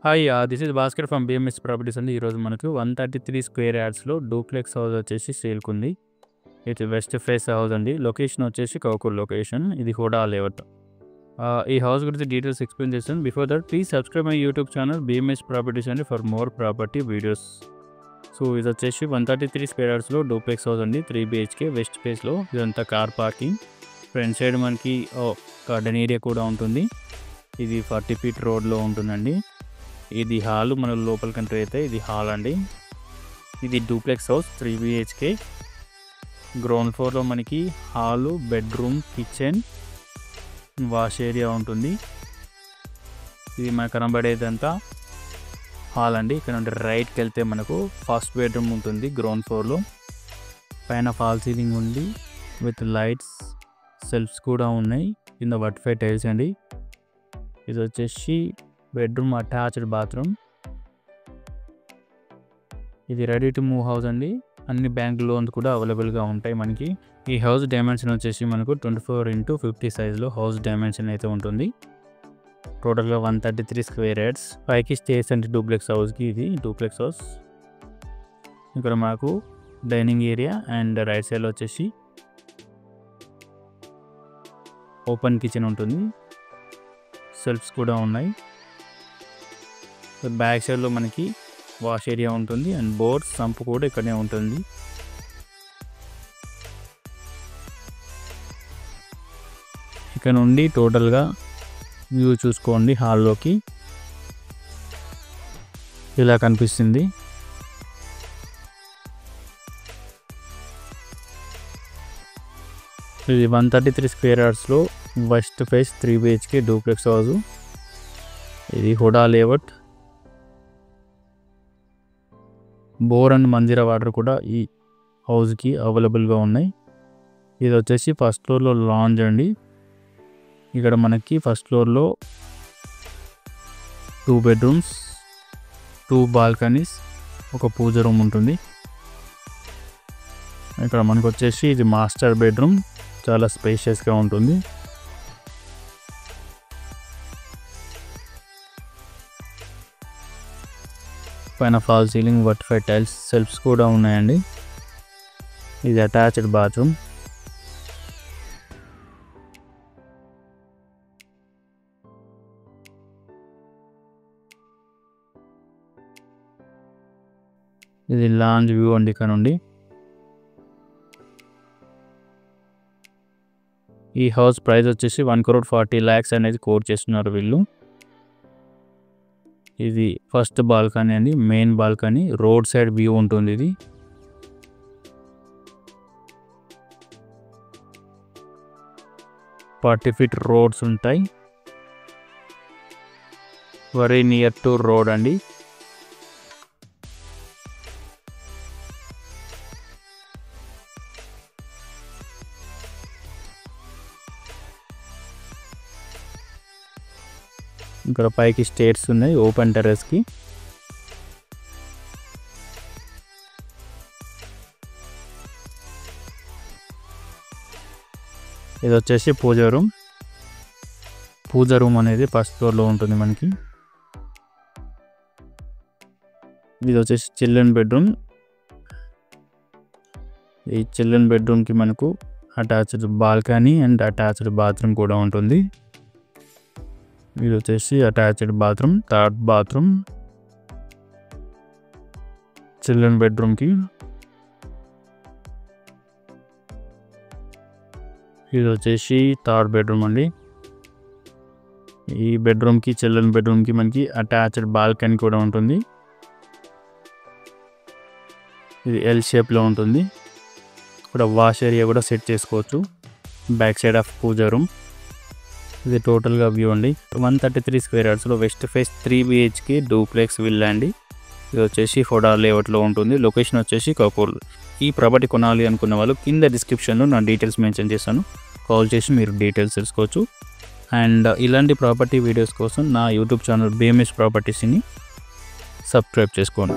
Hi this is Bhaskar from BMS properties అండి. ఈరోజు మనకు 133 స్క్వేర్ యార్డ్స్లో డూప్లెక్స్ హౌస్ వచ్చేసి సేల్కుంది. ఇది వెస్ట్ ఫేస్ హౌస్ అండి. లొకేషన్ వచ్చేసి కౌకూర్ లొకేషన్. ఇది హుడా లేఅవుట్. ఈ హౌస్ గురించి డీటెయిల్స్ ఎక్స్ప్లెయిన్ చేస్తాను. Before that please subscribe my YouTube channel BMS properties అండి for more property videos. So ఇది వచ్చేసి 133 స్క్వేర్ యార్డ్స్లో డూప్లెక్స్ హౌస్ అండి. 3 BHK వెస్ట్ ఫేస్లో. ఇదంతా కార్ పార్కింగ్. ఫ్రంట్ సైడ్ మనకి గార్డెన్ ఏరియా కూడా ఉంటుంది. ఇది 40 feet రోడ్లో ఉంటుందండి. ఇది హాల్. మన లోపల కంట్రీ అయితే ఇది హాల్ అండి. ఇది డూప్లెక్స్ హౌస్ 3 BHK. గ్రౌండ్ ఫ్లోర్లో మనకి hall, bedroom, kitchen, wash area ఉంటుంది. ఇది మనకు కనబడేదంతా హాల్ అండి. ఇక్కడ నుండి రైట్కి వెళ్తే మనకు ఫస్ట్ బెడ్రూమ్ ఉంటుంది గ్రౌండ్ ఫ్లోర్లో. పైన ఫాల్ సీలింగ్ ఉంది విత్ లైట్స్, సెల్ఫ్స్ కూడా ఉన్నాయి. కింద వర్టిఫై టైల్స్ అండి. ఇది వచ్చేసి బెడ్రూమ్, అటాచ్డ్ బాత్రూమ్. ఇది రెడీ టు మూవ్ హౌస్ అండి. అన్ని బ్యాంక్ లోన్స్ కూడా అవైలబుల్గా ఉంటాయి మనకి. ఈ హౌస్ డైమెన్షన్ వచ్చేసి మనకు 24x50 సైజ్లో హౌస్ డైమెన్షన్ అయితే ఉంటుంది. టోటల్గా 133 స్క్వేర్ యార్డ్స్. పైకి స్టేర్స్ అంటే డూప్లెక్స్ హౌస్కి ఇది డూప్లెక్స్ హౌస్. ఇక్కడ మాకు డైనింగ్ ఏరియా అండ్ రైట్ సైడ్లో వచ్చేసి ఓపెన్ కిచెన్ ఉంటుంది. సెల్ఫ్స్ కూడా ఉన్నాయి. బ్యాక్ సైడ్లో మనకి వాష్ ఏరియా ఉంటుంది అండ్ బోర్ సంప్ కూడా ఇక్కడనే ఉంటుంది. ఇక్కడ నుండి టోటల్గా వ్యూ చూసుకోండి. హాల్లోకి ఇలా కనిపిస్తుంది. ఇది 133 స్క్వేర్ యార్డ్స్లో west face 3 BHK duplex house. ఇది HUDA layout. Bore and Manjira water కూడా ఈ హౌస్కి అవైలబుల్గా ఉన్నాయి. ఇది వచ్చేసి ఫస్ట్ ఫ్లోర్లో లాంజ్ అండి. ఇక్కడ మనకి ఫస్ట్ ఫ్లోర్లో 2 bedrooms, 2 balconies, ఒక పూజ రూమ్ ఉంటుంది. ఇక్కడ మనకు వచ్చేసి ఇది మాస్టర్ బెడ్రూమ్. చాలా స్పేషియస్గా ఉంటుంది. పైన ఫాల్ సీలింగ్, వర్టిఫై టైల్స్, సెల్ఫ్స్ కూడా ఉన్నాయండి. ఇది అటాచ్డ్ బాత్రూమ్. ఇది లాంజ్ వ్యూ అండి. ఇక్కడ నుండి ఈ హౌస్ ప్రైస్ వచ్చేసి 1,40 lakhs అనేది కోట్ చేస్తున్నారు వీళ్ళు. ఇది ఫస్ట్ బాల్కనీ అండి, main balcony. Road side view ఉంటుంది. ఇది 40 feet రోడ్స్ ఉంటాయి. వెరీ నియర్ టు రోడ్ అండి. ఇక్కడ పైకి స్టేర్స్ ఉన్నాయి ఓపెన్ టెర్రస్కి. ఇది వచ్చేసి పూజ రూమ్. పూజ రూమ్ అనేది ఫస్ట్ ఫ్లోర్లో ఉంటుంది మనకి. ఇది వచ్చేసి చిల్డ్రన్ బెడ్రూమ్. ఈ చిల్డ్రన్ బెడ్రూమ్కి మనకు attached balcony and attached bathroom కూడా ఉంటుంది. ఇది వచ్చేసి attached bathroom, third bathroom children బెడ్రూమ్కి. ఇది వచ్చేసి థర్డ్ బెడ్రూమ్ అండి. ఈ బెడ్రూమ్కి, చిల్డ్రన్ బెడ్రూమ్కి మనకి అటాచ్డ్ బాల్కనీ కూడా ఉంటుంది. ఇది ఎల్ షేప్లో ఉంటుంది. ఇక్కడ వాష్ ఏరియా కూడా సెట్ చేసుకోవచ్చు. Back side of puja room. ఇది టోటల్గా వ్యూ అండి. 133 స్క్వేర్ యార్డ్స్లో west face 3 BHK duplex villa అండి. ఇది వచ్చేసి హుడా లేఅవుట్లో ఉంటుంది. లొకేషన్ వచ్చేసి కౌకూర్. ఈ ప్రాపర్టీ కొనాలి అనుకున్న వాళ్ళు కింద డిస్క్రిప్షన్లో నా డీటెయిల్స్ మెన్షన్ చేస్తాను. కాల్ చేసి మీరు డీటెయిల్స్ తెలుసుకోవచ్చు. అండ్ ఇలాంటి ప్రాపర్టీ వీడియోస్ కోసం నా యూట్యూబ్ ఛానల్ బిఎంఎస్ ప్రాపర్టీస్ని సబ్స్క్రైబ్ చేసుకోండి.